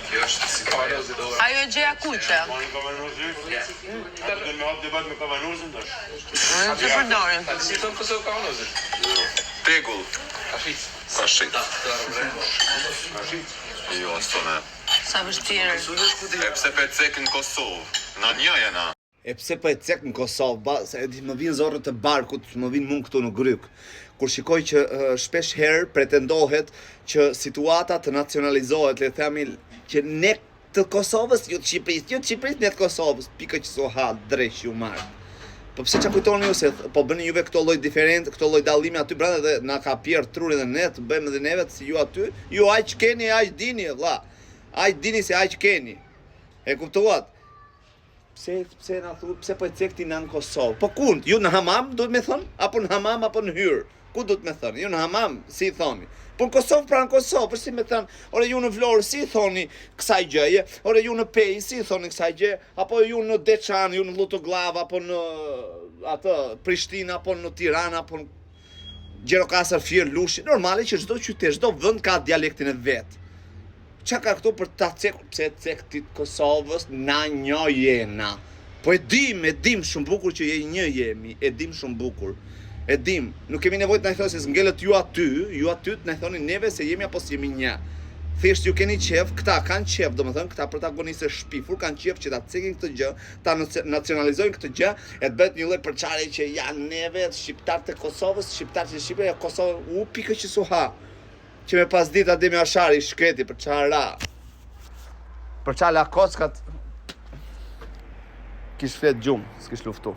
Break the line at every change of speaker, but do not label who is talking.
Kjo është si kavanuzi do.
Ajo e gjeja kuqe.
Do me hap debat me kavanuzin tash.
Unë që përdorin.
A si thon Kosovë kavanuzi?
Pegull.
Kashit.
Kashit.
Kashit.
Jo, s'tonë.
Sa vështirë.
E pse pe cek në Kosovë? Na një jena.
E pse po e cek në Kosovë, se më vinë zorët e barkut, më vinë mund këtu në Gryk. Kur shikoj që shpesh herë pretendohet që situata të nacionalizohet, le themi që ne të Kosovës, jo të Shqipërisë, ne të Kosovës, pika që so ha dresh ju marrë. Po pse çka kujtoni ju se po bëni juve këto lloj diferent, këto lloj dallime aty brenda dhe na ka pirë trurin dhe ne të bëjmë edhe neve si ju aty, ju aq keni, aq dini vlla. Aq dini se aq keni. E kuptuat? Pse na thu, pse po e cekti në Kosovë? Po kund, ju në hamam duhet me thon, apo në hamam apo në hyr? Ku duhet me thon? Ju në hamam, si thoni? Po në Kosovë pra në Kosovë, për si me thon, ore ju në Vlorë si thoni kësaj gjëje, ore ju në Pej si thoni kësaj gjëje, apo ju në Deçan, ju në Lutoglav, apo në atë Prishtinë, apo në Tiranë, apo në Gjirokastër, Fier, Lushi. Normale që çdo qytet, çdo vend ka dialektin e vet. Qa ka këtu për ta cekur, pse cektit Kosovës, na një jena. Po e dim shumë bukur që një jemi, e dim shumë bukur. E dim, nuk kemi nevojë të na thoni se s'ngellët ju aty të na thoni neve se jemi apo si jemi një. Thjesht ju keni qef, këta kanë qef, domethënë këta protagonistë shpifur kanë qef që ta cekin këtë gjë, ta nacionalizojnë këtë gjë, e të bëhet një lloj përçarje që janë neve shqiptarët e Kosovës, shqiptarët e Shqipërisë, Kosovë, pikë që suha. Që me pas dit Ademi Ashari shkreti për qara. Për qala kockat kish flet gjumë, s'kish luftu.